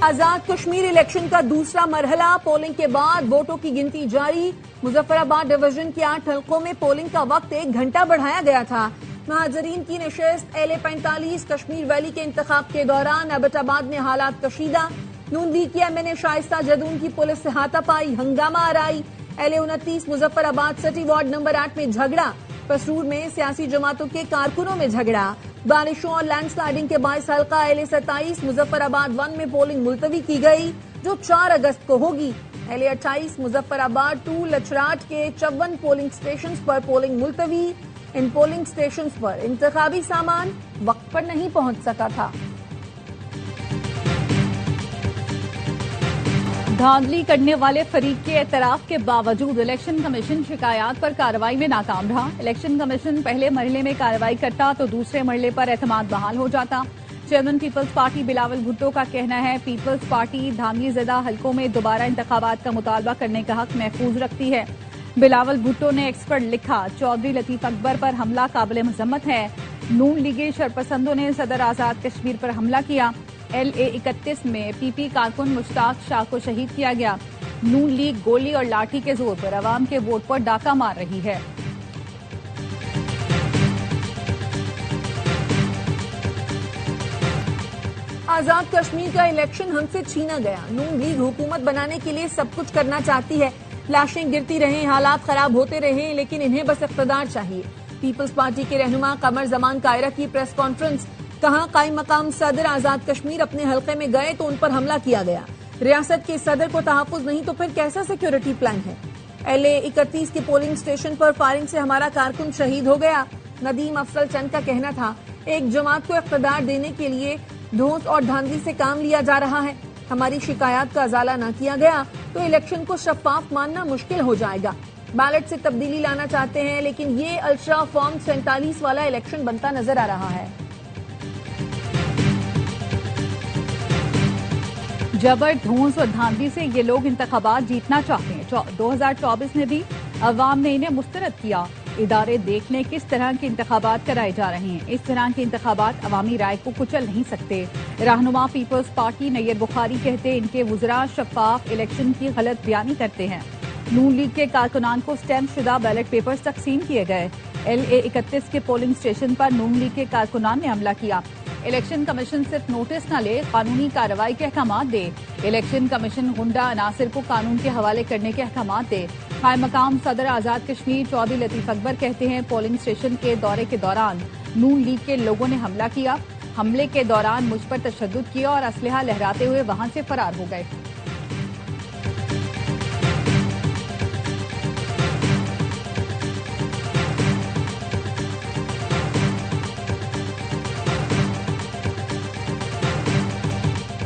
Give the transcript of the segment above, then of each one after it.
आजाद Kashmir election का दूसरा मरहला, polling के बाद वोटों की गिनती जारी। मुजफ्फराबाद डिवीजन के 8 हलकों में पोलिंग का वक्त 1 घंटा बढ़ाया गया था। महाजरीन की नशिस्त LA-45 कश्मीर वैली के इंतखाब के दौरान एबटाबाद में हालात कशीदा। नून लीग की MNA शाइस्ता जदून की पुलिस से हाथापाई, हंगामा आराई। LA-29 Muzaffarabad city ward number 8 में झगड़ा। पसरूर में सियासी जमातों के कारकुनों में झगड़ा। बारिशों और लैंडस्लाइडिंग के बायस हल्का LA-27 मुजफ्फराबाद 1 में पोलिंग मुलतवी की गई, जो 4 अगस्त को होगी। LA-28 मुजफ्फराबाद 2 लचराट के 54 पोलिंग स्टेशन पर पोलिंग मुलतवी। इन पोलिंग स्टेशन पर इंतखाबी सामान वक्त पर नहीं पहुंच सका था। धांधली करने वाले फरीक के एतराफ के बावजूद इलेक्शन कमीशन शिकायत पर कार्रवाई में नाकाम रहा। इलेक्शन कमीशन पहले मरहले में कार्रवाई करता तो दूसरे मरहले पर एतमाद बहाल हो जाता। Chairman people's party Bilawal Bhutto का कहना है, पीपल्स पार्टी धांधली ज़दा हलकों में दोबारा इंतखाबात का मुतालबा करने का हक महफूज रखती है। बिलावल भुट्टो ने एक्स पर लिखा, चौधरी लतीफ अकबर पर हमला काबिल मजम्मत है। नून लीगी शरपसंदों ने सदर आजाद कश्मीर पर हमला किया। LA-31 में PP कारकुन मुश्ताक शाह को शहीद किया गया। नून लीग गोली और लाठी के जोर पर अवाम के वोट पर डाका मार रही है। आजाद कश्मीर का इलेक्शन हमसे छीना गया। नून लीग हुकूमत बनाने के लिए सब कुछ करना चाहती है। लाशें गिरती रहें, हालात खराब होते रहें, लेकिन इन्हें बस इख्तिदार चाहिए। पीपल्स पार्टी के रहनुमा कमर जमान कायरा की प्रेस कॉन्फ्रेंस। कहा, कायम मकाम सदर आजाद कश्मीर अपने हल्के में गए तो उन पर हमला किया गया। रियासत के सदर को तहफ्फुज नहीं तो फिर कैसा सिक्योरिटी प्लान है। LA-31 के पोलिंग स्टेशन पर फायरिंग से हमारा कारकुन शहीद हो गया। नदीम अफसल चंद का कहना था, एक जमात को इख्तिदार देने के लिए धौंस और धांधली से काम लिया जा रहा है। हमारी शिकायत का अजाला न किया गया तो इलेक्शन को शफाफ मानना मुश्किल हो जाएगा। बैलेट से तब्दीली लाना चाहते हैं, लेकिन ये अल्ट्रा फॉर्म 47 वाला इलेक्शन बनता नजर आ रहा है। जबर, धौंस और धांधली से ये लोग इंतखाबात जीतना चाहते हैं। 2024 में भी अवाम ने इन्हें मुस्तरद किया। इदारे देख लें किस तरह के इंतखाबात कराए जा रहे हैं। इस तरह के इंतखाबात अवामी राय को कुचल नहीं सकते। रहनुमा पीपल्स पार्टी नैयर बुखारी कहते, इनके वुज़रा शफाफ इलेक्शन की गलत बयानी करते हैं। नून लीग के कारकुनान को स्टैम्प शुदा बैलेट पेपर्स तकसीम किए गए। LA-31 के पोलिंग स्टेशन पर नून लीग के कारकुनान ने हमला किया। इलेक्शन कमीशन सिर्फ नोटिस न ले, कानूनी कार्रवाई के अहकाम दे। इलेक्शन कमीशन गुंडा अनासिर को कानून के हवाले करने के अहकाम दे। कायम मकाम सदर आजाद कश्मीर चौधरी लतीफ अकबर कहते हैं, पोलिंग स्टेशन के दौरे के दौरान नून लीग के लोगों ने हमला किया। हमले के दौरान मुझ पर तशद्दुद किया और असलहा लहराते हुए वहां से फरार हो गए।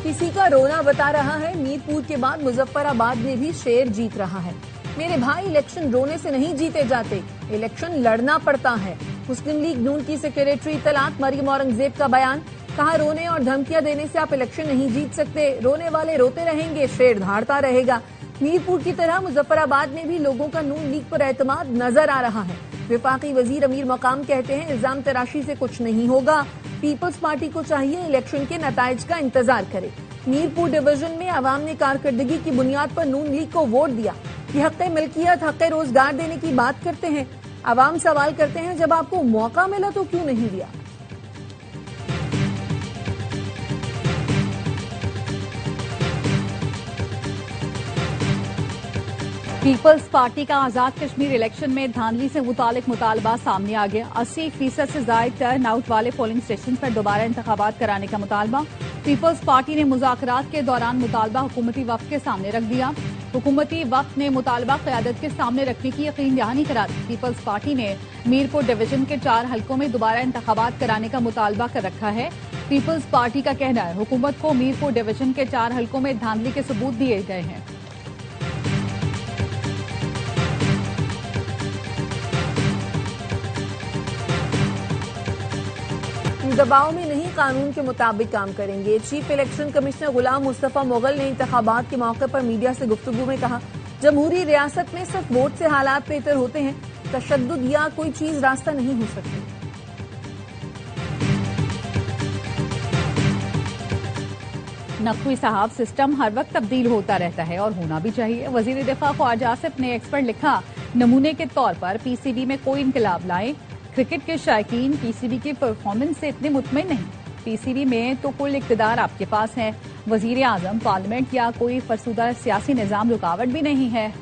किसी का रोना बता रहा है, मीरपुर के बाद मुजफ्फराबाद में भी शेर जीत रहा है। मेरे भाई, इलेक्शन रोने से नहीं जीते जाते, इलेक्शन लड़ना पड़ता है। मुस्लिम लीग नून की सेक्रेटरी तलात मरियम औरंगजेब का बयान। कहा, रोने और धमकियां देने से आप इलेक्शन नहीं जीत सकते। रोने वाले रोते रहेंगे, शेर धाड़ता रहेगा। मीरपुर की तरह मुजफ्फराबाद में भी लोगों का नून लीग पर एतमाद नजर आ रहा है। विफाकी वजीर अमीर मकाम कहते हैं, इल्जाम तराशी से कुछ नहीं होगा। पीपल्स पार्टी को चाहिए इलेक्शन के नताइज का इंतजार करे। मीरपुर डिवीजन में आवाम ने कारकर्दगी की बुनियाद पर नून लीग को वोट दिया। ये हक़ मिल्कियत, हक़ रोजगार देने की बात करते हैं। आवाम सवाल करते हैं, जब आपको मौका मिला तो क्यों नहीं दिया। पीपल्स पार्टी का आजाद कश्मीर इलेक्शन में धांधली से मुतालिक मुतालबा सामने आ गया। 80% से ज्यादा टर्न आउट वाले पोलिंग स्टेशन पर दोबारा इंतखाबात कराने का मुतालबा। पीपल्स पार्टी ने मुज़ाकरात के दौरान मुतालबा हुकूमती वफ़्द के सामने रख दिया। हुकूमती वफ़्द ने मुतालबा क़यादत के सामने रखने की यकीन दहानी करा दी। पीपल्स पार्टी ने मीरपुर डिवीजन के 4 हलकों में दोबारा इंतखाबात कराने का मुतालबा कर रखा है। पीपल्स पार्टी का कहना है, हुकूमत को मीरपुर डिवीजन के 4 हलकों में धांधली के सबूत दिए गए हैं। दबाव में नहीं, कानून के मुताबिक काम करेंगे। Chief election commissioner Ghulam Mustafa Mughal ने इंतखाबात के मौके पर मीडिया से गुफ्तगू में कहा, जमहूरी रियासत में सिर्फ वोट से हालात बेहतर होते हैं, तशद्दुद या कोई चीज रास्ता नहीं हो सकती। नकवी साहब, सिस्टम हर वक्त तब्दील होता रहता है और होना भी चाहिए। वजीर दिफा ख्वाजा आसिफ ने एक्स पर लिखा, नमूने के तौर पर पीसीबी में कोई इंकलाब लाएं। क्रिकेट के शायकीन पीसीबी की परफॉर्मेंस से इतने मुतमिन नहीं। पीसीबी में तो कुल इख्तिदार आपके पास है। वजीर आजम, पार्लियामेंट या कोई फरसुदा सियासी निजाम रुकावट भी नहीं है।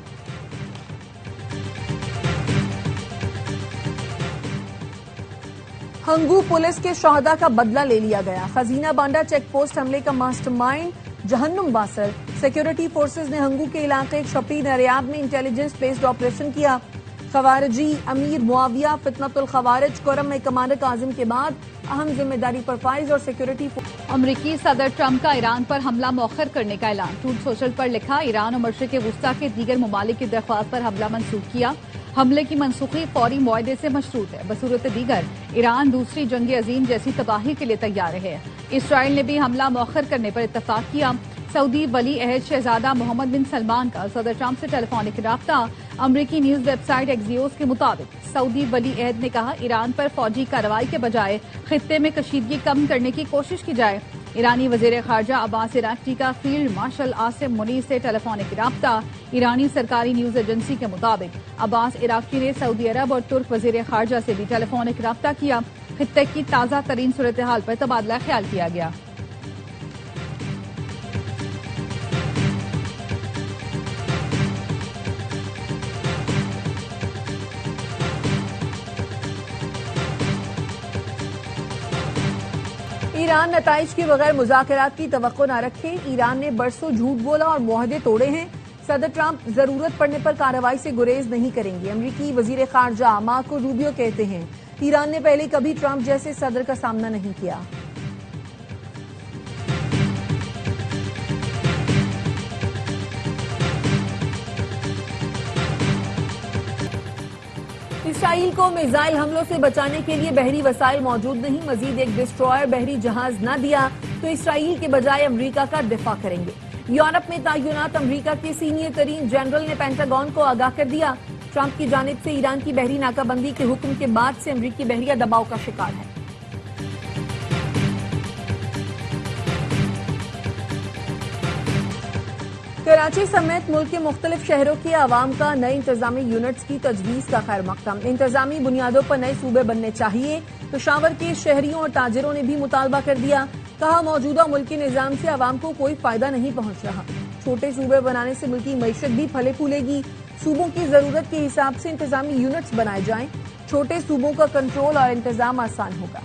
हंगू पुलिस के शहदा का बदला ले लिया गया। खजीना बांडा चेक पोस्ट हमले का मास्टरमाइंड जहन्नुम बासर। सिक्योरिटी फोर्सेज ने हंगू के इलाके शपी नरियाब में इंटेलिजेंस बेस्ड ऑपरेशन किया। खवारजी अमीर मुआविया फितनतुल खवारिज कोरम में कमांडर आजम के बाद अहम जिम्मेदारी पर फाइज और सिक्योरिटी। अमरीकी सदर ट्रंप का ईरान पर हमला मौखर करने का ऐलान। ट्रूथ सोशल पर लिखा, ईरान और मशरिक वुस्ता के दीगर ममालिक की दरख्वास्त पर हमला मंसूख किया। हमले की मनसूखी फौरी मुआहदे से मशरूत है। बसूरत दीगर ईरान दूसरी जंग अजीम जैसी तबाही के लिए तैयार है। इसराइल ने भी हमला मौखर करने पर इत्तफाक किया। सऊदी वली अहद शहजादा मोहम्मद बिन सलमान का सदर ट्रंप से टेलीफोनिक राब्ता। अमरीकी न्यूज वेबसाइट एक्सियोस के मुताबिक सऊदी वली अहद ने कहा, ईरान पर फौजी कार्रवाई के बजाय खित्ते में कशीदगी कम करने की कोशिश की जाए। ईरानी वजीर खारजा अब्बास इराक्ची का फील्ड मार्शल आसिम मुनीर से टेलीफोनिक राब्ता। ईरानी सरकारी न्यूज एजेंसी के मुताबिक अब्बास इराक्ची ने सऊदी अरब और तुर्क वजीर खारजा से भी टेलीफोनिक राब्ता किया। खित्ते की ताज़ा तरीन सूरत हाल पर तबादला ख्याल किया गया। ईरान नताइज के बगैर मुज़ाकरात की तवक्को न रखे। ईरान ने बरसों झूठ बोला और मुआहदे तोड़े हैं। सदर ट्रंप जरूरत पड़ने पर कार्रवाई से गुरेज नहीं करेंगे। अमरीकी वजीर खारजा मार्को रूबियो कहते हैं, ईरान ने पहले कभी ट्रंप जैसे सदर का सामना नहीं किया। इसराइल को मिसाइल हमलों से बचाने के लिए बहरी वसाइल मौजूद नहीं। मजीद एक डिस्ट्रॉयर बहरी जहाज न दिया तो इसराइल के बजाय अमरीका का दिफा करेंगे। यूरोप में तैनात अमरीका के सीनियर तरीन जनरल ने पेंटागन को आगाह कर दिया। ट्रंप की जानिब से ईरान की बहरी नाकाबंदी के हुक्म के बाद से अमरीकी बहरिया दबाव का शिकार है। कराची समेत मुल्क के मुख्तलिफ शहरों के आवाम का नए इंतजामी यूनिट्स की तजवीज का खैर मकदम। इंतजामी बुनियादों पर नए सूबे बनने चाहिए। पेशावर के शहरियों और ताजिरों ने भी मुतालबा कर दिया। कहा, मौजूदा मुल्की निजाम से आवाम को कोई फायदा नहीं पहुंच रहा। छोटे सूबे बनाने से मुल्की मईशत भी फले फूलेगी। सूबों की जरूरत के हिसाब से इंतजामी यूनिट्स बनाए जाएं। छोटे सूबों का कंट्रोल और इंतजाम आसान होगा।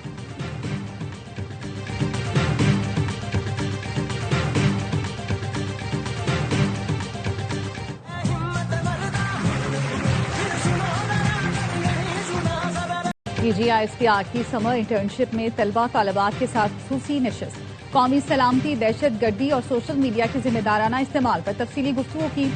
DGISPR की समर इंटर्नशिप में तलबा तालिबात के साथ खसूसी नशिस्त। कौमी सलामती, दहशत गर्दी और सोशल मीडिया के जिम्मेदाराना इस्तेमाल पर तफसीली गुफ्तगू की।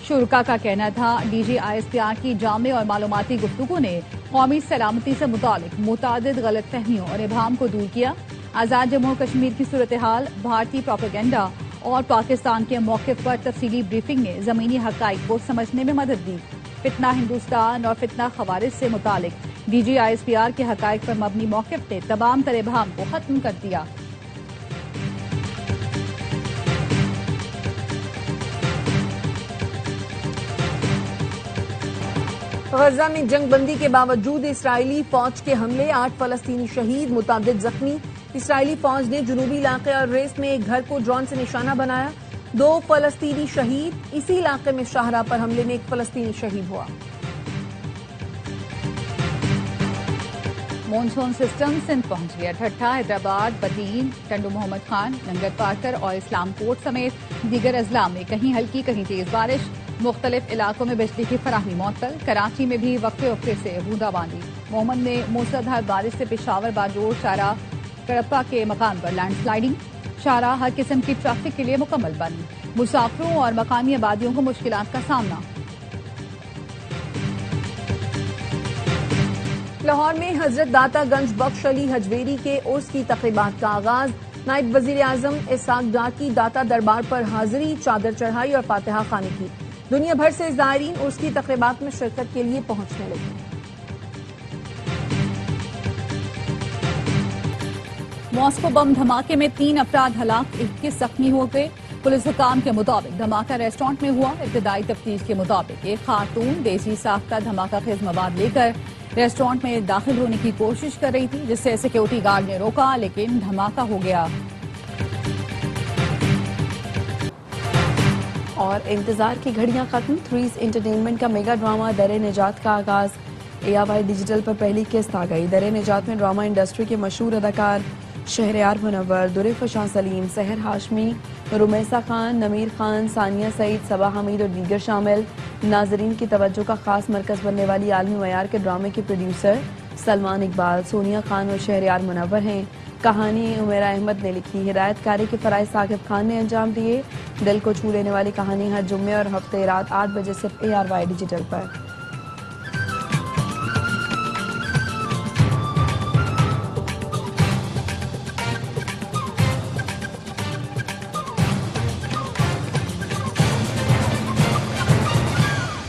शुरका का कहना था, DGISPR की जामे और मालूमाती गुफ्तगू ने कौमी सलामती से मुतालिक मुतादिद गलत फहमियों और इबहाम को दूर किया। आज़ाद जम्मू कश्मीर की सूरत हाल, भारतीय प्रोपेगेंडा और पाकिस्तान के मौक़िफ़ पर तफसीली ब्रीफिंग ने ज़मीनी हक़ाइक़ को समझने में मदद दी। फितना हिंदुस्तान और फितना खवारिज से मुतालिक DGISPR के हक़ाइक़ पर मबनी मौक़िफ़ ने तमाम तरह इबहाम को खत्म कर दिया। गजा में जंग बंदी के बावजूद इसराइली फौज के हमले, 8 फलस्तीनी शहीद, मुताबिद जख्मी। इसराइली फौज ने जुनूबी इलाके और रेस में एक घर को ड्रोन से निशाना बनाया। 2 फलस्तीनी शहीद। इसी इलाके में शाहरा पर हमले में 1 फलस्तीनी शहीद हुआ। मॉनसून सिस्टम सिंध पहुंच गया। ठट्ठा, हैदराबाद, बदीन, टंडू मोहम्मद खान, नंगल पार्कर और इस्लामकोट समेत दीगर अजला में कहीं हल्की कहीं तेज बारिश। मुख्तलिफ इलाकों में बिजली की फराहमी मुअत्तल। कराची में भी वक्फे वक्फे से बूंदाबांदी। मोहम्मद में मूसलाधार बारिश से पेशावर बाजोर शारा कड़प्पा के मकान पर लैंडस्लाइडिंग। शारा हर किस्म की ट्रैफिक के लिए मुकम्मल बंद। मुसाफिरों और मकामी आबादियों को मुश्किलात का सामना। लाहौर में हजरत दातागंज बख्श अली हजवेरी के उर्स की तकरीबात का आगाज। नायब वजीर आजम इसहाक डार की दाता दरबार पर हाजिरी, चादर चढ़ाई और फातिहा खानी की। दुनिया भर से ज़ायरीन उर्स की तकरीबात में शिरकत के लिए पहुंचने लगे। मॉस्को बम धमाके में 3 अफराद हलाक, 21 जख्मी हो गए। पुलिस हुकाम के मुताबिक धमाका रेस्टोरेंट में हुआ। इब्तदाई तफ्तीश के मुताबिक एक खातून देसी साख्ता धमाका खेज मवाद लेकर रेस्टोरेंट में दाखिल होने की कोशिश कर रही थी, जिससे सिक्योरिटी गार्ड ने रोका, लेकिन धमाका हो गया। और इंतजार की घड़ियां खत्म। थ्रीज एंटरटेनमेंट का मेगा ड्रामा दरे निजात का आगाज। ARY डिजिटल पर पहली किस्त आ गई। दरे निजात में ड्रामा इंडस्ट्री के मशहूर अदाकार शहरयार मुनव्वर, दुरेफशां सलीम, सहर हाशमी, रुमैसा खान, नमीर खान, सानिया सईद, सबा हमीद और दीगर शामिल। नाजरीन की तवज्जो का खास मरकज बनने वाली आलमी मयार के ड्रामे के प्रोड्यूसर सलमान इकबाल, सोनिया खान और शहरयार मुनव्वर हैं। कहानी उमेरा अहमद ने लिखी। हिदायतकारी के फराइज साकिब खान ने अंजाम दिए। दिल को छू लेने वाली कहानी हर जुम्मे और हफ्ते रात 8 बजे सिर्फ ARY डिजिटल पर।